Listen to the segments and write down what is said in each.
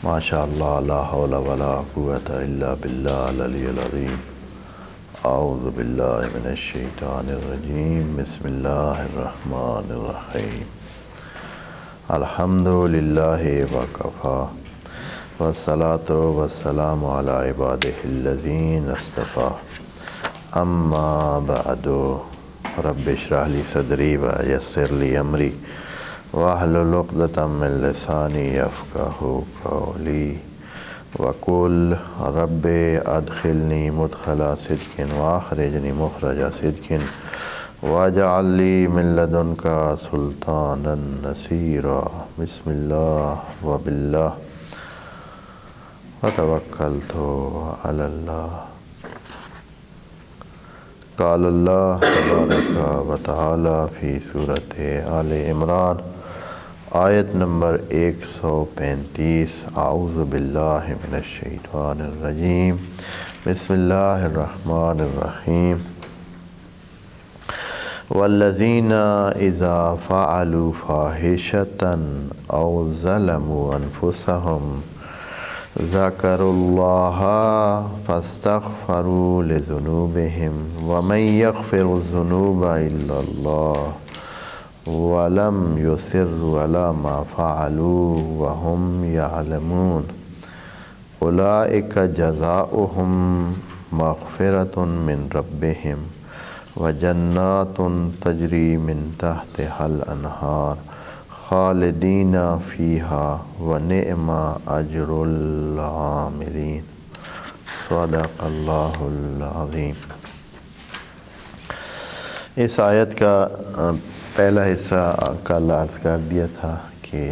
ماشاء اللہ لا حول ولا قوة الا باللہ العلی العظیم۔ اعوذ باللہ من الشیطان الرجیم، بسم اللہ الرحمن الرحیم۔ الحمد للہ وکفی والصلاة والسلام علی عبادہ الذین اصطفیٰ، اما بعد، رب اشرح لی صدری ویسر لی امری واحلل عقدۃ من لسانی یفقہوا قولی، وقل رب ادخلنی مدخل صدق واخرجنی مخرج صدق واجعل لی من لدنک سلطانا نصیرا۔ بسم اللہ وباللہ وتوکلت علی اللہ۔ قال اللہ تبارک و تعالی فی سورۃ آل عمران، آیت نمبر 135۔ اعوذ باللہ من الشیطان الرجیم، بسم اللہ الرحمن الرحیم۔ والذین اذا فعلوا فاحشۃ او ظلموا انفسهم ذکروا اللہ فاستغفروا لذنوبهم ومن یغفر الذنوب الا اللہ ولم یصروا علی ما فعلوا وهم یعلمون اولئک جزاؤہم مغفرۃ من ربہم وجنات تجری من تحتها الانہار خالدین فیہا ونعم اجر العاملین۔ صدق اللہ العظیم۔ اس آیت کا پہلا حصہ کل عرض کر دیا تھا کہ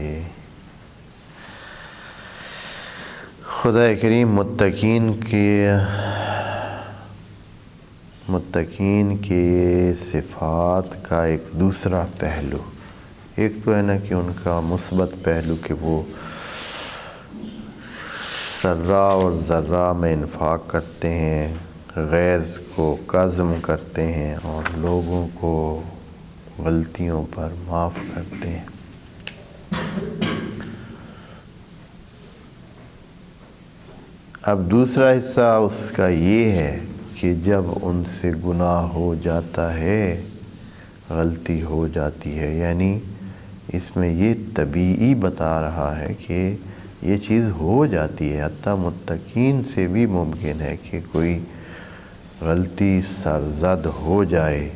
خدا کریم متقین کے صفات کا ایک دوسرا پہلو، ایک تو ہے نا کہ ان کا مثبت پہلو کہ وہ ذرہ اور ذرہ میں انفاق کرتے ہیں، غیظ کو کظم کرتے ہیں اور لوگوں کو غلطیوں پر معاف کرتے ہیں۔ اب دوسرا حصہ اس کا یہ ہے کہ جب ان سے گناہ ہو جاتا ہے، غلطی ہو جاتی ہے، یعنی اس میں یہ طبیعی بتا رہا ہے کہ یہ چیز ہو جاتی ہے، حتیٰ متقین سے بھی ممکن ہے کہ کوئی غلطی سرزد ہو جائے،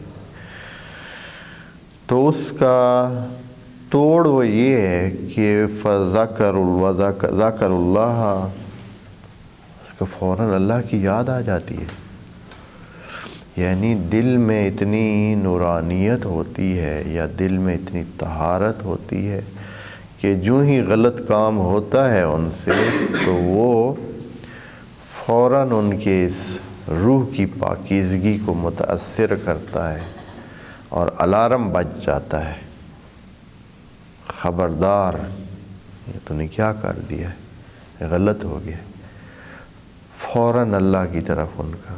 تو اس کا توڑ وہ یہ ہے کہ ذکر اللہ، اس کا فوراً اللہ کی یاد آ جاتی ہے، یعنی دل میں اتنی نورانیت ہوتی ہے یا دل میں اتنی طہارت ہوتی ہے کہ جو ہی غلط کام ہوتا ہے ان سے تو وہ فوراً ان کے اس روح کی پاکیزگی کو متاثر کرتا ہے اور الارم بج جاتا ہے، خبردار یہ تو نے کیا کر دیا ہے، غلط ہو گیا، فوراً اللہ کی طرف ان کا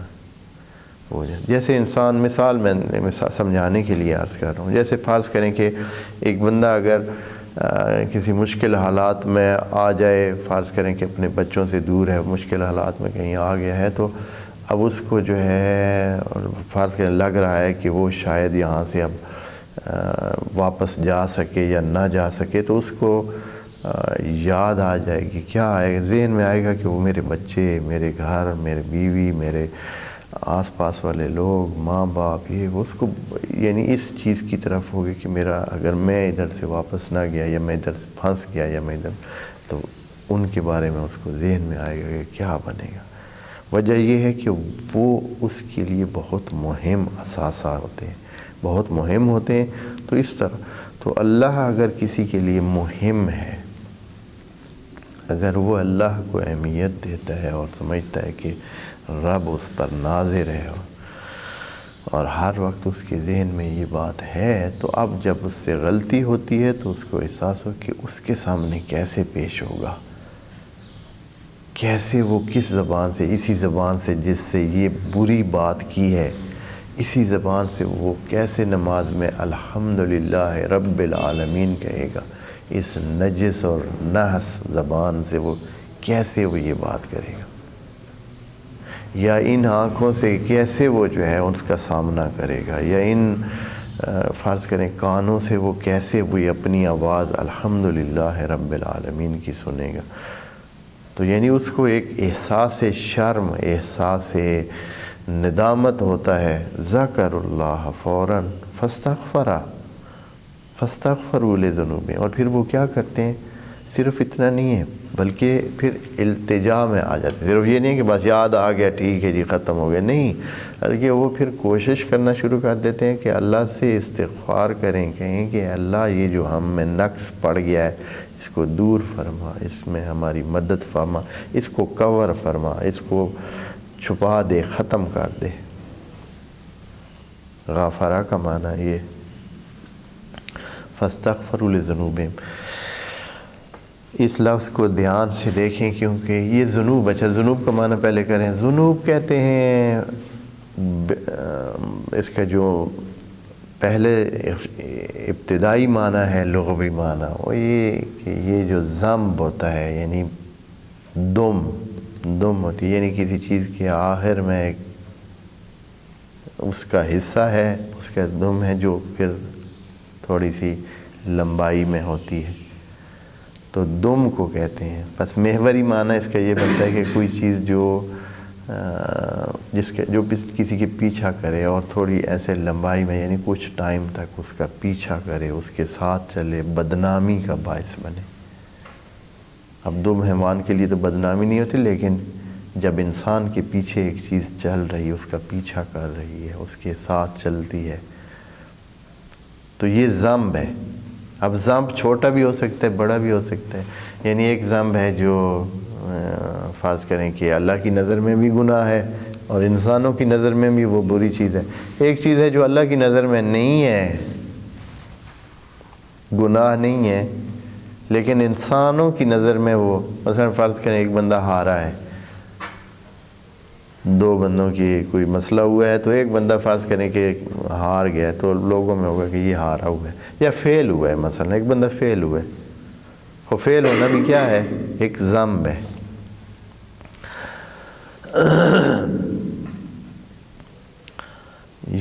ہو جائے۔ جیسے انسان میں سمجھانے کے لیے عرض کر رہا ہوں، جیسے فرض کریں کہ ایک بندہ اگر کسی مشکل حالات میں آ جائے، فرض کریں کہ اپنے بچوں سے دور ہے، مشکل حالات میں کہیں آ گیا ہے، تو اب اس کو جو ہے فرض کریں لگ رہا ہے کہ وہ شاید یہاں سے اب واپس جا سکے یا نہ جا سکے، تو اس کو یاد آ جائے گی، کیا آئے گا ذہن میں، آئے گا کہ وہ میرے بچے، میرے گھر، میرے بیوی، میرے آس پاس والے لوگ، ماں باپ، یہ اس کو یعنی اس چیز کی طرف ہوگی کہ میرا اگر میں ادھر سے واپس نہ گیا یا میں ادھر سے پھنس گیا یا میں ادھر، تو ان کے بارے میں اس کو ذہن میں آئے گا کہ کیا بنے گا۔ وجہ یہ ہے کہ وہ اس کے لیے بہت مہم اثاثہ ہوتے ہیں، بہت مہم ہوتے ہیں۔ تو اس طرح تو اللہ اگر کسی کے لیے مہم ہے، اگر وہ اللہ کو اہمیت دیتا ہے اور سمجھتا ہے کہ رب اس پر ناظر ہے اور ہر وقت اس کے ذہن میں یہ بات ہے، تو اب جب اس سے غلطی ہوتی ہے تو اس کو احساس ہو کہ اس کے سامنے کیسے پیش ہوگا، کیسے وہ کس زبان سے، اسی زبان سے جس سے یہ بری بات کی ہے، اسی زبان سے وہ کیسے نماز میں الحمدللہ رب العالمین کہے گا، اس نجس اور نحس زبان سے وہ کیسے وہ یہ بات کرے گا، یا ان آنکھوں سے کیسے وہ جو ہے اس کا سامنا کرے گا، یا ان فرض کریں کانوں سے وہ کیسے وہ اپنی آواز الحمدللہ رب العالمین کی سنے گا۔ تو یعنی اس کو ایک احساس شرم، احساس ندامت ہوتا ہے۔ ذکر اللہ فوراً فاستغفروا لذنوبہم، اور پھر وہ کیا کرتے ہیں، صرف اتنا نہیں ہے بلکہ پھر التجا میں آ جاتے ہیں۔ صرف یہ نہیں کہ بس یاد آ گیا ٹھیک ہے جی ختم ہو گیا، نہیں، بلکہ وہ پھر کوشش کرنا شروع کر دیتے ہیں کہ اللہ سے استغفار کریں، کہیں کہ اللہ یہ جو ہم میں نقص پڑ گیا ہے اس کو دور فرما، اس میں ہماری مدد فرما، اس کو کور فرما، اس کو چھپا دے، ختم کر دے۔ غافرہ کا معنی یہ فاستغفروا لذنوبہم، اس لفظ کو دھیان سے دیکھیں کیونکہ یہ ذنوب، اچھا ذنوب کا معنی پہلے کریں۔ ذنوب کہتے ہیں اس کا جو پہلے ابتدائی معنی ہے لغوی معنی، وہ یہ کہ یہ جو ذنب ہوتا ہے یعنی دم ہوتی ہے، یعنی کسی چیز کے آخر میں ایک اس کا حصہ ہے، اس کا دم ہے جو پھر تھوڑی سی لمبائی میں ہوتی ہے، تو دم کو کہتے ہیں۔ بس محوری معنی اس کا یہ بنتا ہے کہ کوئی چیز جو کسی کے پیچھا کرے اور تھوڑی ایسے لمبائی میں، یعنی کچھ ٹائم تک اس کا پیچھا کرے، اس کے ساتھ چلے، بدنامی کا باعث بنے۔ اب دم حیوان کے لیے تو بدنامی نہیں ہوتی، لیکن جب انسان کے پیچھے ایک چیز چل رہی ہے، اس کا پیچھا کر رہی ہے، اس کے ساتھ چلتی ہے، تو یہ ذنب ہے۔ اب ذنب چھوٹا بھی ہو سکتا ہے، بڑا بھی ہو سکتا ہے، یعنی ایک ذنب ہے جو فرض کریں کہ اللہ کی نظر میں بھی گناہ ہے اور انسانوں کی نظر میں بھی وہ بری چیز ہے۔ ایک چیز ہے جو اللہ کی نظر میں نہیں ہے، گناہ نہیں ہے، لیکن انسانوں کی نظر میں وہ، مثلا فرض کریں ایک بندہ ہارا ہے، دو بندوں کی کوئی مسئلہ ہوا ہے، تو ایک بندہ فرض کریں کہ ہار گیا ہے تو لوگوں میں ہوگا کہ یہ ہارا ہوا ہے، یا فیل ہوا ہے، مثلا ایک بندہ فیل ہوا ہے، وہ فیل ہونا بھی کیا ہے، ایک ذنب ہے۔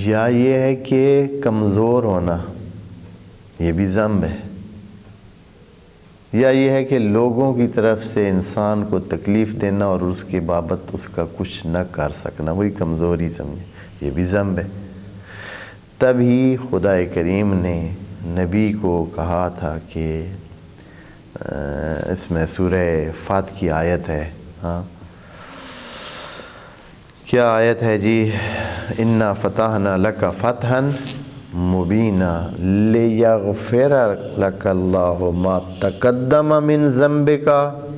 یا یہ ہے کہ کمزور ہونا، یہ بھی ذنب ہے۔ یا یہ ہے کہ لوگوں کی طرف سے انسان کو تکلیف دینا اور اس کے بابت اس کا کچھ نہ کر سکنا، وہی کمزوری سمجھے، یہ بھی ذنب ہے۔ تبھی خدا کریم نے نبی کو کہا تھا کہ اس میں سورہ فاتح کی آیت ہے، ہاں کیا آیت ہے جی، انا فتحنا لک فتحا مبینہ لیغفر لک اللہ ما تقدم من ذنبک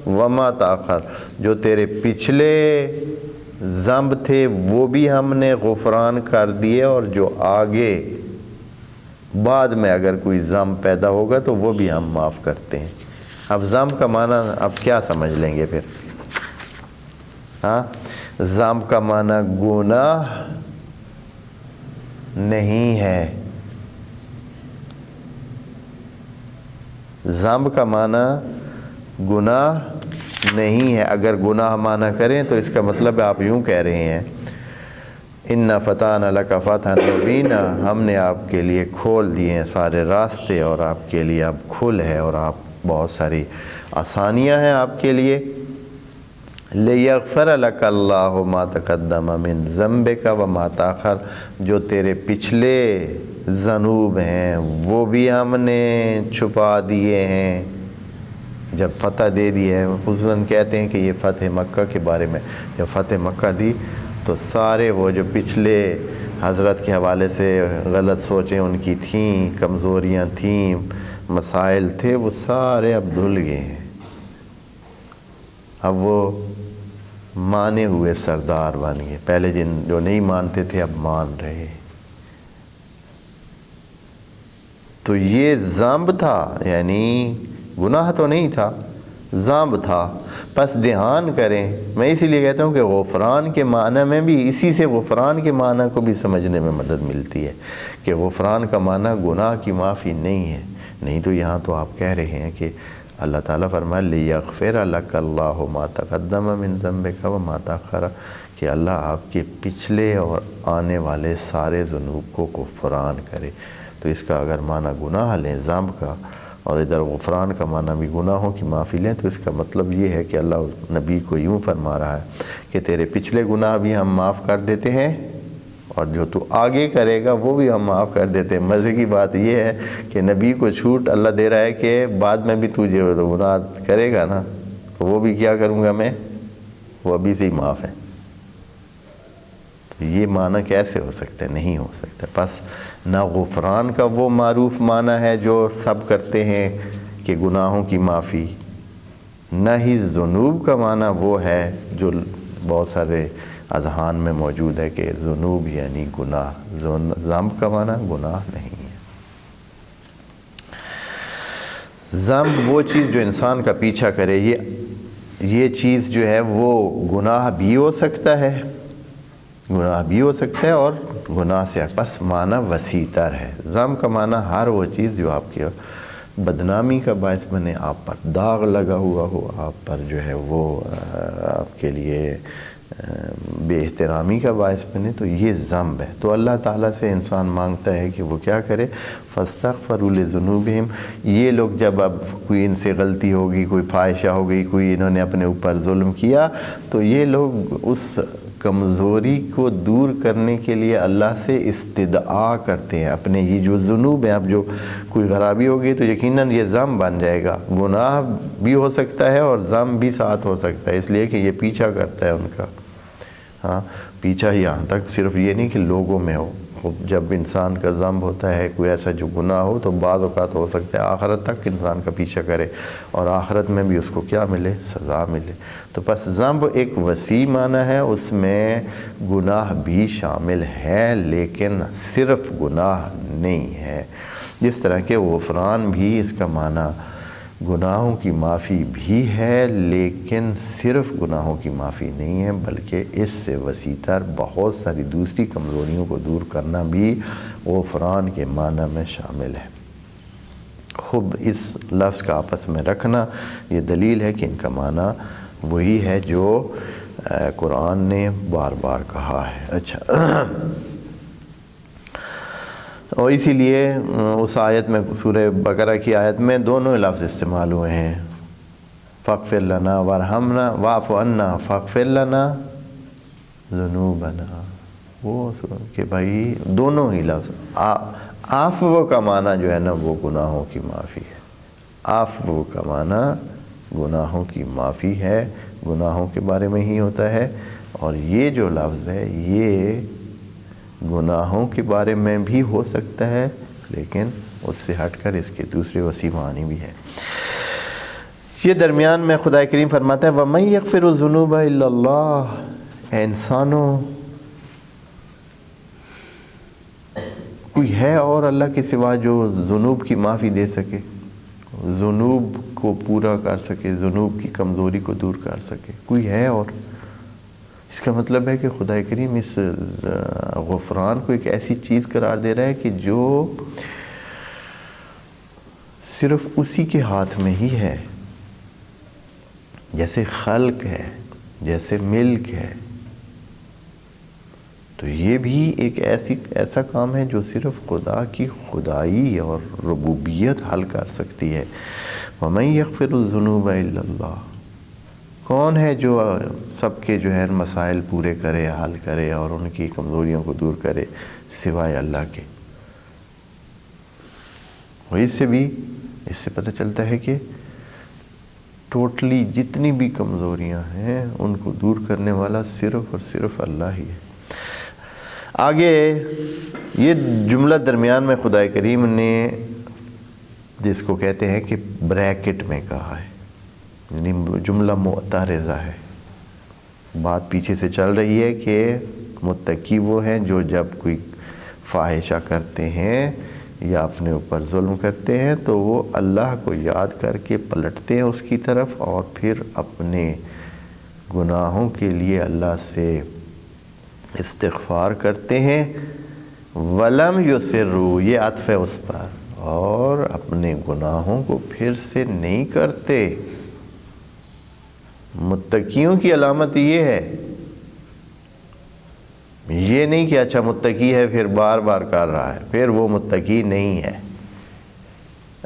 وما تاخر، جو تیرے پچھلے ذنب تھے وہ بھی ہم نے غفران کر دیے، اور جو آگے بعد میں اگر کوئی ذنب پیدا ہوگا تو وہ بھی ہم معاف کرتے ہیں۔ اب ذنب کا معنی اب کیا سمجھ لیں گے پھر، ہاں ذنب کا معنی گناہ نہیں ہے، ذنب کا معنی گناہ نہیں ہے۔ اگر گناہ معنی کریں تو اس کا مطلب آپ یوں کہہ رہے ہیں، انا فتحنا لک فتحا مبینا، ہم نے آپ کے لیے کھول دیے ہیں سارے راستے، اور آپ کے لیے اب کھل ہے، اور آپ بہت ساری آسانیاں ہیں آپ کے لیے۔ لیغفر لک اللہ ما تقدم من ذنبک وما تاخر، جو تیرے پچھلے ذنوب ہیں وہ بھی ہم نے چھپا دیے ہیں۔ جب فتح دے دی ہے، خصوصاً کہتے ہیں کہ یہ فتح مکہ کے بارے میں، جب فتح مکہ دی تو سارے وہ جو پچھلے حضرت کے حوالے سے غلط سوچیں ان کی تھیں، کمزوریاں تھیں، مسائل تھے، وہ سارے اب دھل گئے ہیں۔ اب وہ مانے ہوئے سردار بن گئے، پہلے جو نہیں مانتے تھے اب مان رہے۔ تو یہ ذنب تھا، یعنی گناہ تو نہیں تھا، ذنب تھا۔ بس دھیان کریں، میں اسی لیے کہتا ہوں کہ غفران کے معنی میں بھی، اسی سے غفران کے معنی کو بھی سمجھنے میں مدد ملتی ہے کہ غفران کا معنی گناہ کی معافی نہیں ہے۔ نہیں تو یہاں تو آپ کہہ رہے ہیں کہ اللہ تعالیٰ فرمایا لیغفر لک اللہ ما تقدم من ذنبک و ما تاخر، کہ اللہ آپ کے پچھلے اور آنے والے سارے ذنوب کو غفران کرے۔ تو اس کا اگر معنی گناہ لیں ذنب کا، اور ادھر غفران کا معنی بھی گناہوں کی معافی لیں، تو اس کا مطلب یہ ہے کہ اللہ نبی کو یوں فرما رہا ہے کہ تیرے پچھلے گناہ بھی ہم معاف کر دیتے ہیں، اور جو تو آگے کرے گا وہ بھی ہم معاف کر دیتے ہیں۔ مزے کی بات یہ ہے کہ نبی کو چھوٹ اللہ دے رہا ہے کہ بعد میں بھی تو جو گناہ کرے گا نا، تو وہ بھی کیا کروں گا میں، وہ ابھی سے ہی معاف ہے۔ یہ معنی کیسے ہو سکتا ہے؟ نہیں ہو سکتا۔ پس نہ غفران کا وہ معروف معنی ہے جو سب کرتے ہیں کہ گناہوں کی معافی، نہ ہی ذنوب کا معنی وہ ہے جو بہت سارے اذہان میں موجود ہے کہ ذنوب یعنی گناہ، ذنب کا معنی گناہ نہیں ہے۔ ذنب وہ چیز جو انسان کا پیچھا کرے، یہ چیز جو ہے وہ گناہ بھی ہو سکتا ہے، گناہ بھی ہو سکتا ہے اور گناہ سے پس معنی وسیع تر ہے۔ ذنب کا معنی ہر وہ چیز جو آپ کی بدنامی کا باعث بنے، آپ پر داغ لگا ہوا ہو، آپ پر جو ہے وہ آپ کے لیے بے احترامی کا باعث بنے، تو یہ ذنب ہے۔ تو اللہ تعالیٰ سے انسان مانگتا ہے کہ وہ کیا کرے، فاستغفروا لذنوبہم۔ یہ لوگ جب اب کوئی ان سے غلطی ہوگی، کوئی فاحشہ ہو گئی، کوئی انہوں نے اپنے اوپر ظلم کیا، تو یہ لوگ اس کمزوری کو دور کرنے کے لیے اللہ سے استدعا کرتے ہیں اپنے یہ جو ذنوب ہیں۔ اب جو کوئی خرابی ہوگی تو یقیناً یہ ذنب بن جائے گا، گناہ بھی ہو سکتا ہے اور ذنب بھی ساتھ ہو سکتا ہے، اس لیے کہ یہ پیچھا کرتا ہے ان کا۔ ہاں، پیچھا یہاں تک صرف یہ نہیں کہ لوگوں میں ہو، جب انسان کا ذنب ہوتا ہے کوئی ایسا جو گناہ ہو، تو بعض اوقات ہو سکتا ہے آخرت تک انسان کا پیچھا کرے اور آخرت میں بھی اس کو کیا ملے، سزا ملے۔ تو پس ذنب ایک وسیع معنی ہے، اس میں گناہ بھی شامل ہے لیکن صرف گناہ نہیں ہے۔ جس طرح کہ غفران بھی اس کا معنی گناہوں کی معافی بھی ہے لیکن صرف گناہوں کی معافی نہیں ہے، بلکہ اس سے وسیع تر بہت ساری دوسری کمزوریوں کو دور کرنا بھی غفران کے معنی میں شامل ہے۔ خود اس لفظ کا آپس میں رکھنا یہ دلیل ہے کہ ان کا معنی وہی ہے جو قرآن نے بار بار کہا ہے۔ اچھا، اور اسی لیے اس آیت میں، سورہ بقرہ کی آیت میں دونوں لفظ استعمال ہوئے ہیں، فاغفر لنا وارحمنا واعف عنا فاغفر لنا ذنوبنا۔ وہ کہ بھائی دونوں ہی لفظ، عفو کا معنی جو ہے نا وہ گناہوں کی معافی ہے، عفو کا معنی گناہوں کی معافی ہے، گناہوں کے بارے میں ہی ہوتا ہے، اور یہ جو لفظ ہے یہ گناہوں کے بارے میں بھی ہو سکتا ہے لیکن اس سے ہٹ کر اس کے دوسرے وسیع معنی بھی ہے۔ یہ درمیان میں خدا کریم فرماتا ہے وَمَن يَغْفِرُ الذُّنُوبَ إِلَّا اللَّهُ، اے انسانوں کوئی ہے اور اللہ کے سوا جو ذنوب کی معافی دے سکے، ذنوب کو پورا کر سکے، ذنوب کی کمزوری کو دور کر سکے؟ کوئی ہے؟ اور اس کا مطلب ہے کہ خدا کریم اس غفران کو ایک ایسی چیز قرار دے رہا ہے کہ جو صرف اسی کے ہاتھ میں ہی ہے، جیسے خلق ہے، جیسے ملک ہے، تو یہ بھی ایک ایسا کام ہے جو صرف خدا کی خدائی اور ربوبیت حل کر سکتی ہے۔ وَمَن يَغْفِرُ الذُّنُوبَ إِلَّا اللَّهُ، کون ہے جو سب کے جو ہے مسائل پورے کرے، حل کرے اور ان کی کمزوریوں کو دور کرے سوائے اللہ کے؟ اور اس سے پتہ چلتا ہے کہ ٹوٹلی جتنی بھی کمزوریاں ہیں ان کو دور کرنے والا صرف اور صرف اللہ ہی ہے۔ آگے یہ جملہ درمیان میں خدا کریم نے جس کو کہتے ہیں کہ بریکٹ میں کہا ہے، یعنی جملہ معترضہ ہے، بات پیچھے سے چل رہی ہے کہ متقی وہ ہیں جو جب کوئی فاحشہ کرتے ہیں یا اپنے اوپر ظلم کرتے ہیں تو وہ اللہ کو یاد کر کے پلٹتے ہیں اس کی طرف اور پھر اپنے گناہوں کے لیے اللہ سے استغفار کرتے ہیں۔ وَلَمْ يُصِرُّوا، یہ عطف ہے اس پر، اور اپنے گناہوں کو پھر سے نہیں کرتے۔ متقیوں کی علامت یہ ہے، یہ نہیں کہ اچھا متقی ہے پھر بار بار کر رہا ہے، پھر وہ متقی نہیں ہے۔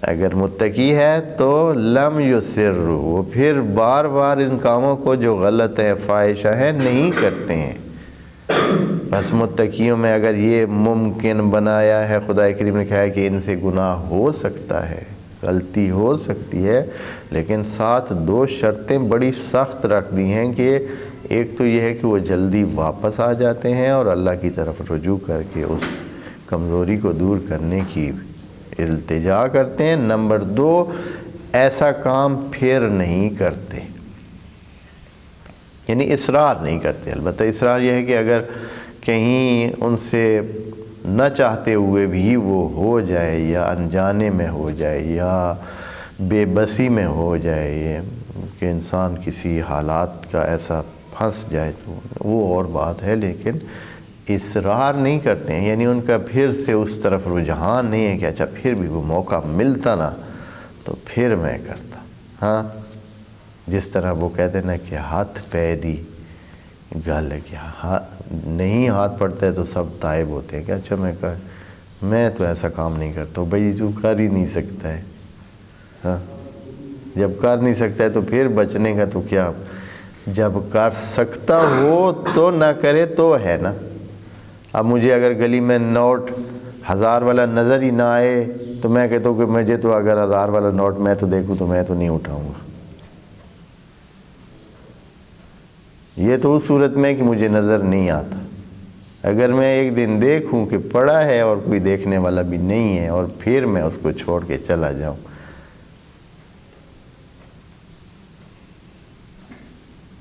اگر متقی ہے تو لم یسروا، وہ پھر بار بار ان کاموں کو جو غلط ہیں فاحشہ ہیں نہیں کرتے ہیں۔ بس متقیوں میں اگر یہ ممکن بنایا ہے، خدا کریم نے کہا ہے کہ ان سے گناہ ہو سکتا ہے، غلطی ہو سکتی ہے، لیکن ساتھ دو شرطیں بڑی سخت رکھ دی ہیں کہ ایک تو یہ ہے کہ وہ جلدی واپس آ جاتے ہیں اور اللہ کی طرف رجوع کر کے اس کمزوری کو دور کرنے کی التجا کرتے ہیں۔ نمبر 2، ایسا کام پھر نہیں کرتے، یعنی اصرار نہیں کرتے۔ البتہ اصرار یہ ہے کہ اگر کہیں ان سے نہ چاہتے ہوئے بھی وہ ہو جائے، یا انجانے میں ہو جائے، یا بے بسی میں ہو جائے، یہ کہ انسان کسی حالات کا ایسا پھنس جائے تو وہ اور بات ہے، لیکن اصرار نہیں کرتے ہیں، یعنی ان کا پھر سے اس طرف رجحان نہیں ہے کہ اچھا پھر بھی وہ موقع ملتا نا تو پھر میں کرتا۔ ہاں، جس طرح وہ کہتے ہیں نا کہ ہاتھ پہ دی گل ہے، کہ نہیں ہاتھ پڑتا ہے تو سب تائب ہوتے ہیں کہ اچھا میں تو ایسا کام نہیں کرتا ہوں۔ بھائی جو کر ہی نہیں سکتا ہے، ہاں جب کر نہیں سکتا ہے تو پھر بچنے کا تو کیا، جب کر سکتا ہو تو نہ کرے تو ہے نا۔ اب مجھے اگر گلی میں نوٹ 1000 والا نظر ہی نہ آئے تو میں کہتا ہوں کہ مجھے تو اگر 1000 والا نوٹ میں تو دیکھوں تو میں تو نہیں اٹھاؤں گا۔ یہ تو اس صورت میں کہ مجھے نظر نہیں آتا۔ اگر میں ایک دن دیکھوں کہ پڑا ہے اور کوئی دیکھنے والا بھی نہیں ہے اور پھر میں اس کو چھوڑ کے چلا جاؤں،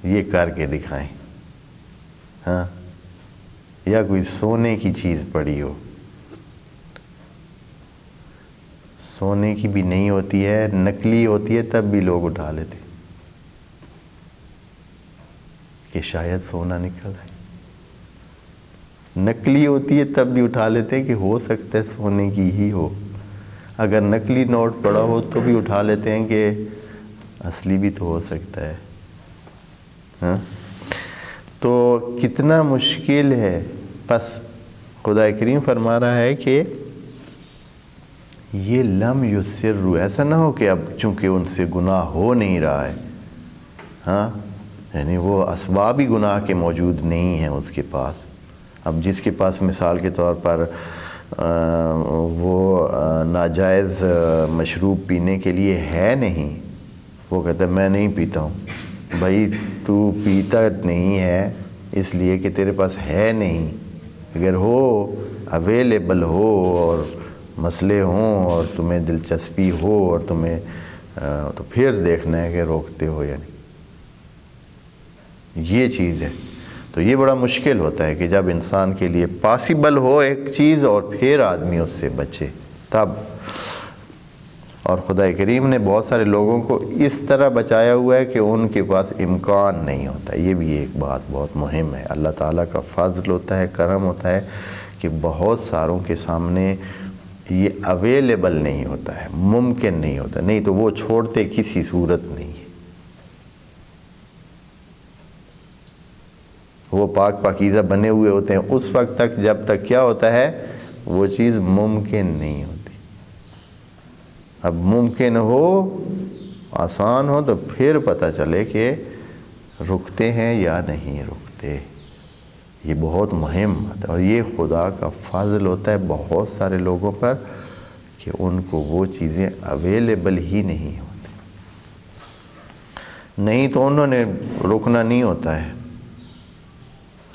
یہ کر کے دکھائیں۔ ہاں، یا کوئی سونے کی چیز پڑی ہو، سونے کی بھی نہیں ہوتی ہے، نکلی ہوتی ہے، تب بھی لوگ اٹھا لیتے کہ شاید سونا نکل ہے۔ نکلی ہوتی ہے تب بھی اٹھا لیتے ہیں کہ ہو سکتا ہے سونے کی ہی ہو۔ اگر نکلی نوٹ پڑا ہو تو بھی اٹھا لیتے ہیں کہ اصلی بھی تو ہو سکتا ہے۔ ہاں، تو کتنا مشکل ہے۔ بس خدا کریم فرما رہا ہے کہ یہ لم یسروا، ایسا نہ ہو کہ اب چونکہ ان سے گناہ ہو نہیں رہا ہے، ہاں یعنی وہ اسباب ہی گناہ کے موجود نہیں ہیں اس کے پاس۔ اب جس کے پاس مثال کے طور پر وہ ناجائز مشروب پینے کے لیے ہے نہیں، وہ کہتا ہے میں نہیں پیتا ہوں۔ بھائی تو پیتا نہیں ہے اس لیے کہ تیرے پاس ہے نہیں، اگر ہو اویلیبل ہو اور مسئلے ہوں اور تمہیں دلچسپی ہو اور تمہیں تو پھر دیکھنا ہے کہ روکتے ہو یا نہیں۔ یہ چیز ہے۔ تو یہ بڑا مشکل ہوتا ہے کہ جب انسان کے لیے پاسبل ہو ایک چیز اور پھر آدمی اس سے بچے تب۔ اور خدا کریم نے بہت سارے لوگوں کو اس طرح بچایا ہوا ہے کہ ان کے پاس امکان نہیں ہوتا۔ یہ بھی ایک بات بہت مہم ہے۔ اللہ تعالیٰ کا فضل ہوتا ہے، کرم ہوتا ہے کہ بہت ساروں کے سامنے یہ اویلیبل نہیں ہوتا ہے، ممکن نہیں ہوتا، نہیں تو وہ چھوڑتے کسی صورت نہیں ہے۔ وہ پاک پاکیزہ بنے ہوئے ہوتے ہیں اس وقت تک جب تک کیا ہوتا ہے، وہ چیز ممکن نہیں ہوتی۔ اب ممکن ہو، آسان ہو تو پھر پتہ چلے کہ رکتے ہیں یا نہیں رکتے۔ یہ بہت مہم ہے اور یہ خدا کا فضل ہوتا ہے بہت سارے لوگوں پر کہ ان کو وہ چیزیں اویلیبل ہی نہیں ہوتی، نہیں تو انہوں نے رکنا نہیں ہوتا ہے۔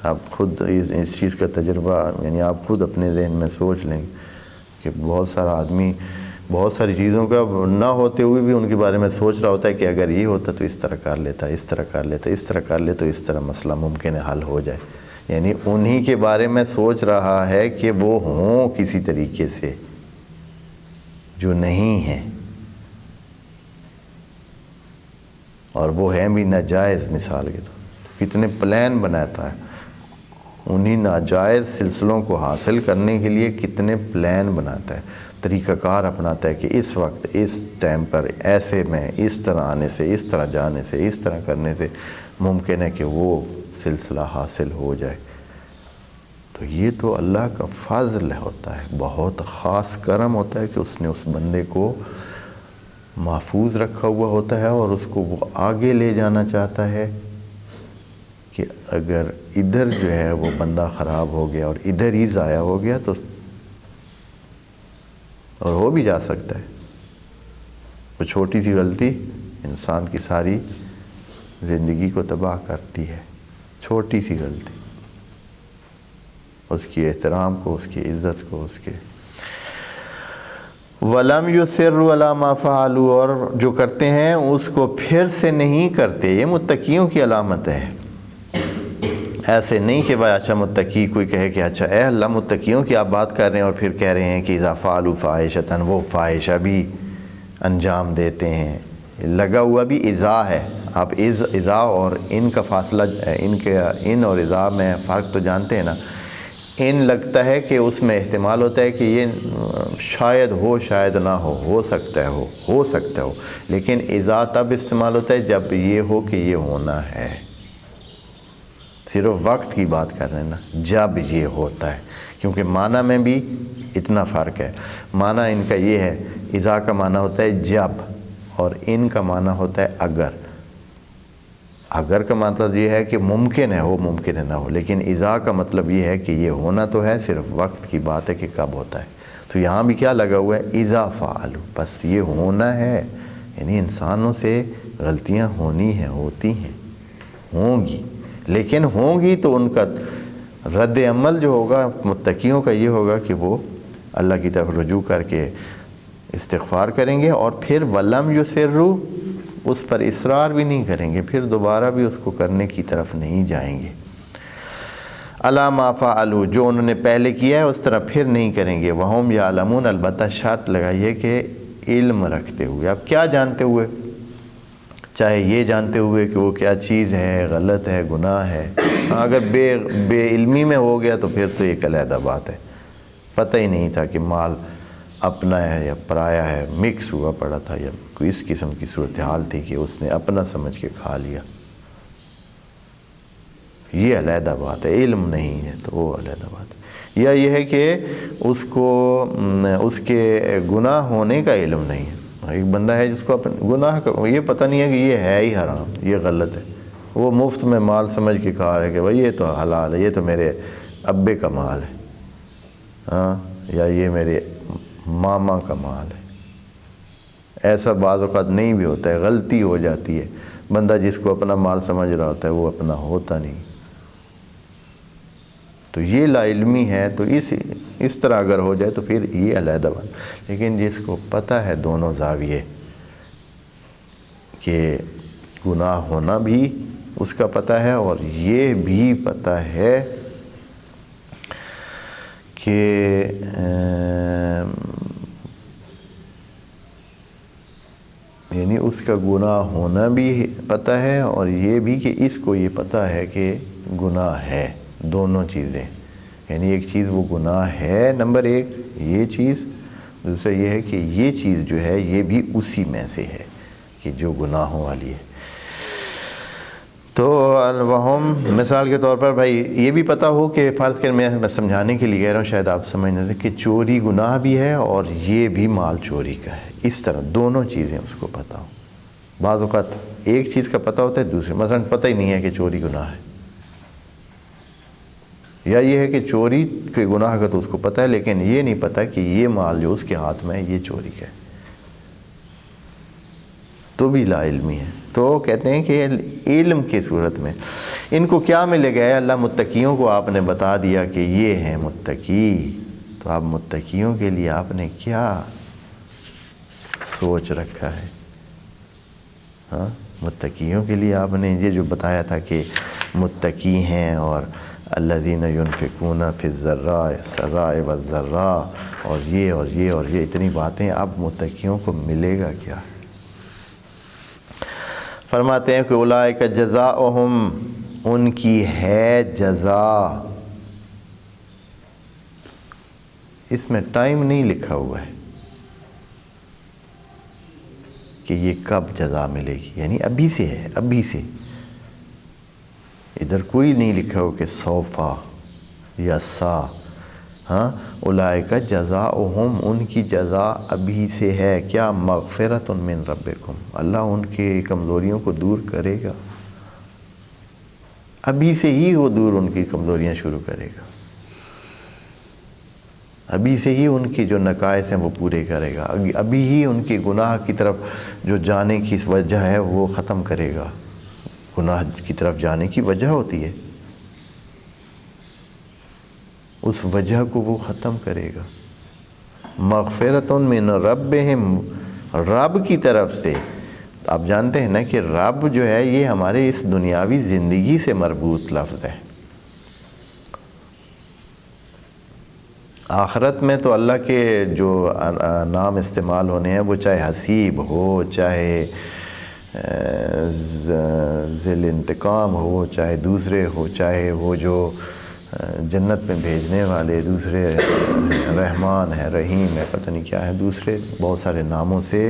آپ خود اس چیز کا تجربہ، یعنی آپ خود اپنے ذہن میں سوچ لیں کہ بہت سارا آدمی بہت ساری چیزوں کا نہ ہوتے ہوئے بھی ان کے بارے میں سوچ رہا ہوتا ہے کہ اگر یہ ہوتا تو اس طرح کر لیتا، اس طرح کر لیتا، اس طرح کر لے تو اس طرح مسئلہ ممکن ہے حل ہو جائے۔ یعنی انہی کے بارے میں سوچ رہا ہے کہ وہ ہوں کسی طریقے سے جو نہیں ہیں، اور وہ ہیں بھی ناجائز۔ مثال کے تو کتنے پلان بناتا ہے انہی ناجائز سلسلوں کو حاصل کرنے کے لیے، کتنے پلان بناتا ہے۔ طریقہ کار اپناتا ہے کہ اس وقت اس ٹائم پر ایسے میں اس طرح آنے سے، اس طرح جانے سے، اس طرح کرنے سے ممکن ہے کہ وہ سلسلہ حاصل ہو جائے. تو یہ تو اللہ کا فضل ہوتا ہے، بہت خاص کرم ہوتا ہے کہ اس نے اس بندے کو محفوظ رکھا ہوا ہوتا ہے اور اس کو وہ آگے لے جانا چاہتا ہے کہ اگر ادھر جو ہے وہ بندہ خراب ہو گیا اور ادھر ہی ضائع ہو گیا تو اور ہو بھی جا سکتا ہے. وہ چھوٹی سی غلطی انسان کی ساری زندگی کو تباہ کرتی ہے. چھوٹی سی غلطی اس کی احترام کو، اس کی عزت کو، اس کے وَلَمْ يُصِرُّوا عَلَىٰ مَا فَعَلُوا، اور جو کرتے ہیں اس کو پھر سے نہیں کرتے. یہ متقیوں کی علامت ہے. ایسے نہیں کہ بھائی اچھا متقی کوئی کہے کہ اچھا اے اللہ متقیوں کی آپ بات کر رہے ہیں اور پھر کہہ رہے ہیں کہ اذا فعلوا فاحشۃ، وہ فاحشہ بھی انجام دیتے ہیں. لگا ہوا بھی اذا ہے. آپ اذا اور ان کا فاصلہ، ان اور اذا میں فرق تو جانتے ہیں نا. ان لگتا ہے کہ اس میں احتمال ہوتا ہے کہ یہ شاید ہو شاید نہ ہو سکتا ہے ہو سکتا ہو. لیکن اذا تب استعمال ہوتا ہے جب یہ ہو کہ یہ ہونا ہے. صرف وقت کی بات کر رہے ہیں نا، جب یہ ہوتا ہے. کیونکہ معنی میں بھی اتنا فرق ہے. معنی ان کا یہ ہے، اذا کا معنی ہوتا ہے جب اور ان کا معنی ہوتا ہے اگر. اگر کا مطلب یہ ہے کہ ممکن ہے ہو، ممکن ہے نہ ہو. لیکن اذا کا مطلب یہ ہے کہ یہ ہونا تو ہے، صرف وقت کی بات ہے کہ کب ہوتا ہے. تو یہاں بھی کیا لگا ہوا ہے، اذا فعلوا، بس یہ ہونا ہے. یعنی انسانوں سے غلطیاں ہونی ہیں، ہوتی ہیں، ہوں گی. لیکن ہوں گی تو ان کا رد عمل جو ہوگا متقیوں کا یہ ہوگا کہ وہ اللہ کی طرف رجوع کر کے استغفار کریں گے اور پھر وَلَمْ يُصِرُّوا، اس پر اصرار بھی نہیں کریں گے، پھر دوبارہ بھی اس کو کرنے کی طرف نہیں جائیں گے. عَلَىٰ مَا فَعَلُوا، جو انہوں نے پہلے کیا ہے اس طرح پھر نہیں کریں گے. وَهُمْ يَعْلَمُونَ، البتہ شرط لگائیے کہ علم رکھتے ہوئے. اب کیا جانتے ہوئے؟ چاہے یہ جانتے ہوئے کہ وہ کیا چیز ہے، غلط ہے، گناہ ہے. اگر بے علمی میں ہو گیا تو پھر تو ایک علیحدہ بات ہے. پتہ ہی نہیں تھا کہ مال اپنا ہے یا پرایا ہے، مکس ہوا پڑا تھا یا کوئی اس قسم کی صورتحال تھی کہ اس نے اپنا سمجھ کے کھا لیا. یہ علیحدہ بات ہے. علم نہیں ہے تو وہ علیحدہ بات ہے. یا یہ ہے کہ اس کو اس کے گناہ ہونے کا علم نہیں ہے. ایک بندہ ہے جس کو اپنے گناہ کا یہ پتہ نہیں ہے کہ یہ ہے ہی حرام، یہ غلط ہے. وہ مفت میں مال سمجھ کے کھا رہا ہے کہ بھائی یہ تو حلال ہے، یہ تو میرے ابے کا مال ہے، ہاں، یا یہ میرے ماما کا مال ہے. ایسا بعض اوقات نہیں بھی ہوتا ہے، غلطی ہو جاتی ہے. بندہ جس کو اپنا مال سمجھ رہا ہوتا ہے وہ اپنا ہوتا نہیں. تو یہ لا علمی ہے. تو اس طرح اگر ہو جائے تو پھر یہ علیحدہ بات. لیکن جس کو پتہ ہے دونوں زاویے کہ گناہ ہونا بھی اس کا پتہ ہے اور یہ بھی پتہ ہے کہ یعنی اس کا گناہ ہونا بھی پتہ ہے اور یہ بھی کہ اس کو یہ پتہ ہے کہ گناہ ہے. دونوں چیزیں. یعنی ایک چیز وہ گناہ ہے، نمبر ایک یہ چیز. دوسرا یہ ہے کہ یہ چیز جو ہے یہ بھی اسی میں سے ہے کہ جو گناہوں والی ہے. تو وہم مثال کے طور پر بھائی یہ بھی پتہ ہو کہ فرض کر میں سمجھانے کے لیے کہہ رہا ہوں، شاید آپ سمجھنے سے کہ چوری گناہ بھی ہے اور یہ بھی مال چوری کا ہے. اس طرح دونوں چیزیں اس کو پتہ ہو. بعض اوقات ایک چیز کا پتہ ہوتا ہے، دوسرے مثلا پتہ ہی نہیں ہے کہ چوری گناہ ہے، یا یہ ہے کہ چوری کے گناہ کا تو اس کو پتہ ہے لیکن یہ نہیں پتہ کہ یہ مال جو اس کے ہاتھ میں ہے یہ چوری کا ہے، تو بھی لا علمی ہے. تو کہتے ہیں کہ علم کی صورت میں ان کو کیا ملے گا؟ اللہ متقیوں کو آپ نے بتا دیا کہ یہ ہیں متقی. تو آپ متقیوں کے لیے آپ نے کیا سوچ رکھا ہے؟ ہاں، متقیوں کے لیے آپ نے یہ جو بتایا تھا کہ متقی ہیں اور الذین ينفقون فی السراء والضراء اور یہ اتنی باتیں، اب متقیوں کو ملے گا کیا؟ فرماتے ہیں کہ اولئک جزاؤہم، ان کی ہے جزا. اس میں ٹائم نہیں لکھا ہوا ہے، کہ یہ کب جزا ملے گی، یعنی ابھی سے ہے، ابھی سے. ادھر کوئی نہیں لکھا ہو کہ سوفا یا سا. ہاں، اولئک جزاؤہم، ان کی جزا ابھی سے ہے. کیا؟ مغفرۃ من ربکم، اللہ ان کی کمزوریوں کو دور کرے گا. ابھی سے ہی وہ دور ان کی کمزوریاں شروع کرے گا. ابھی سے ہی ان کی جو نقائص ہیں وہ پورے کرے گا. ابھی ہی ان کے گناہ کی طرف جو جانے کی وجہ ہے وہ ختم کرے گا. گناہ کی طرف جانے کی وجہ ہوتی ہے، اس وجہ کو وہ ختم کرے گا. مغفرۃ من ربہم، رب کی طرف سے. آپ جانتے ہیں نا کہ رب جو ہے یہ ہمارے اس دنیاوی زندگی سے مربوط لفظ ہے. آخرت میں تو اللہ کے جو نام استعمال ہونے ہیں وہ چاہے حسیب ہو، چاہے ذل انتقام ہو، چاہے دوسرے ہو، چاہے وہ جو جنت میں بھیجنے والے دوسرے رحمان ہے، رحیم ہے، پتہ نہیں کیا ہے، دوسرے بہت سارے ناموں سے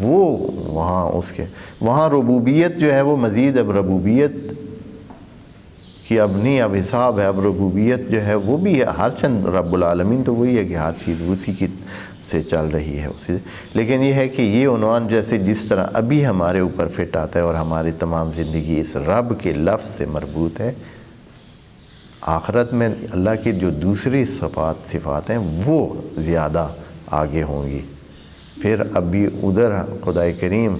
وہ وہاں اس کے وہاں ربوبیت جو ہے وہ مزید اب ربوبیت کہ اب نہیں، اب حساب ہے، اب ربوبیت جو ہے وہ بھی ہے. ہر چند رب العالمین تو وہی ہے کہ ہر چیز اسی کی سے چل رہی ہے اسی. لیکن یہ ہے کہ یہ عنوان جیسے جس طرح ابھی ہمارے اوپر فٹ آتا ہے اور ہماری تمام زندگی اس رب کے لفظ سے مربوط ہے، آخرت میں اللہ کی جو دوسری صفات ہیں وہ زیادہ آگے ہوں گی. پھر ابھی ادھر خدائے کریم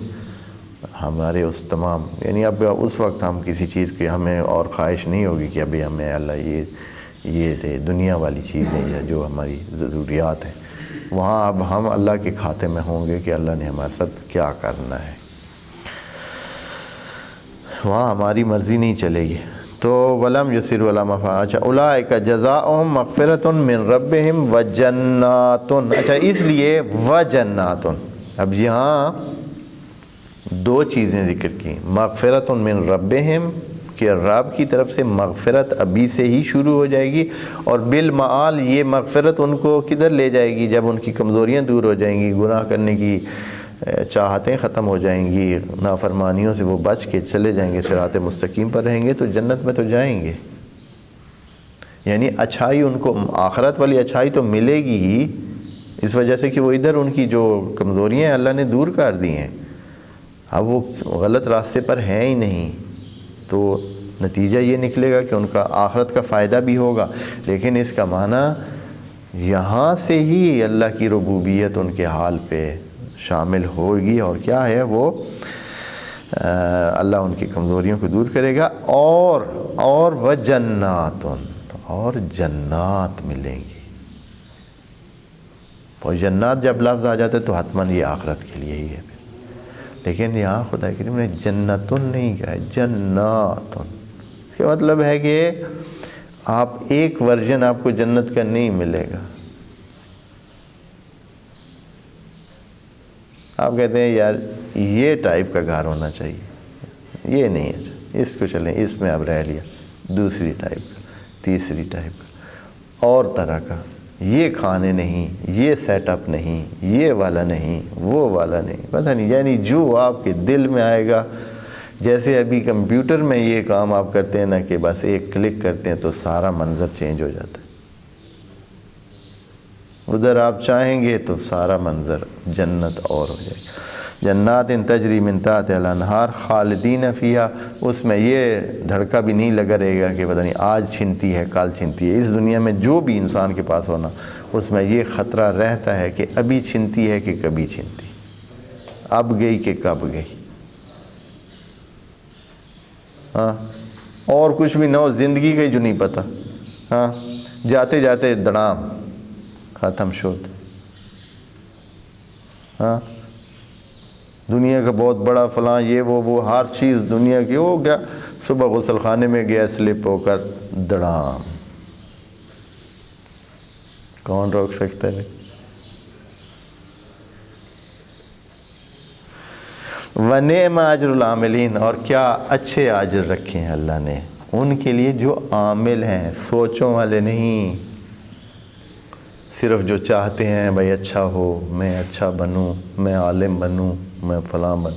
ہمارے اس تمام، یعنی اب اس وقت ہم کسی چیز کی ہمیں اور خواہش نہیں ہوگی کہ ابھی ہمیں اللہ یہ دے، دنیا والی چیزیں یا جو ہماری ضروریات ہیں. وہاں اب ہم اللہ کے کھاتے میں ہوں گے کہ اللہ نے ہمارے ساتھ کیا کرنا ہے. وہاں ہماری مرضی نہیں چلے گی. تو ولم یسر ولا مفا. اچھا، اولئک جزاؤہم مغفرۃ من ربہم وجنات. اچھا، اس لیے وجنات. اب یہاں دو چیزیں ذکر کی. مغفرۃ من ربہم کہ رب کی طرف سے مغفرت ابھی سے ہی شروع ہو جائے گی، اور بالمعال یہ مغفرت ان کو کدھر لے جائے گی؟ جب ان کی کمزوریاں دور ہو جائیں گی، گناہ کرنے کی چاہتیں ختم ہو جائیں گی، نافرمانیوں سے وہ بچ کے چلے جائیں گے، صراط مستقیم پر رہیں گے، تو جنت میں تو جائیں گے. یعنی اچھائی ان کو، آخرت والی اچھائی تو ملے گی ہی، اس وجہ سے کہ وہ ادھر ان کی جو کمزوریاں ہیں اللہ نے دور کر دی ہیں. اب وہ غلط راستے پر ہیں ہی نہیں، تو نتیجہ یہ نکلے گا کہ ان کا آخرت کا فائدہ بھی ہوگا. لیکن اس کا معنی یہاں سے ہی اللہ کی ربوبیت ان کے حال پہ شامل ہوگی. اور کیا ہے وہ؟ اللہ ان کی کمزوریوں کو دور کرے گا، اور وہ جنات، اور جنات ملیں گی. اور جنات جب لفظ آ جاتا ہے تو حتماً یہ آخرت کے لیے ہی ہے. لیکن یہاں خدا کریم نے جنتن نہیں کہا ہے، جناتن. اس کا مطلب ہے کہ آپ ایک ورژن آپ کو جنت کا نہیں ملے گا. آپ کہتے ہیں یار یہ ٹائپ کا گھر ہونا چاہیے، یہ نہیں ہے، اس کو چلیں، اس میں اب رہ لیا. دوسری ٹائپ کا، تیسری ٹائپ کا، اور طرح کا، یہ کھانے نہیں، یہ سیٹ اپ نہیں، یہ والا نہیں، وہ والا نہیں، پتہ نہیں. یعنی جو آپ کے دل میں آئے گا. جیسے ابھی کمپیوٹر میں یہ کام آپ کرتے ہیں نا کہ بس ایک کلک کرتے ہیں تو سارا منظر چینج ہو جاتا ہے. ادھر آپ چاہیں گے تو سارا منظر جنت اور ہو جائے گا. جنات تجری من تحتہا الانہار خالدین فیہا. اس میں یہ دھڑکا بھی نہیں لگا رہے گا کہ پتہ نہیں آج چھنتی ہے کل چھنتی ہے. اس دنیا میں جو بھی انسان کے پاس ہونا، اس میں یہ خطرہ رہتا ہے کہ ابھی چھنتی ہے کہ کبھی چھنتی، اب گئی کہ کب گئی. ہاں، اور کچھ بھی نہ ہو، زندگی کا ہی جو نہیں پتہ. ہاں، جاتے جاتے دڑام ختم شد. ہاں، دنیا کا بہت بڑا فلاں یہ وہ ہر چیز دنیا کی ہو گیا. صبح غسل خانے میں گیا، سلپ ہو کر دڑام. کون روک سکتا ہے؟ وَنِعْمَ أَجْرُ الْعَامِلِينَ. اور کیا اچھے اجر رکھے ہیں اللہ نے ان کے لیے جو عامل ہیں، سوچوں والے نہیں، صرف جو چاہتے ہیں بھائی اچھا ہو، میں اچھا بنوں، میں عالم بنوں، میں فلاں بن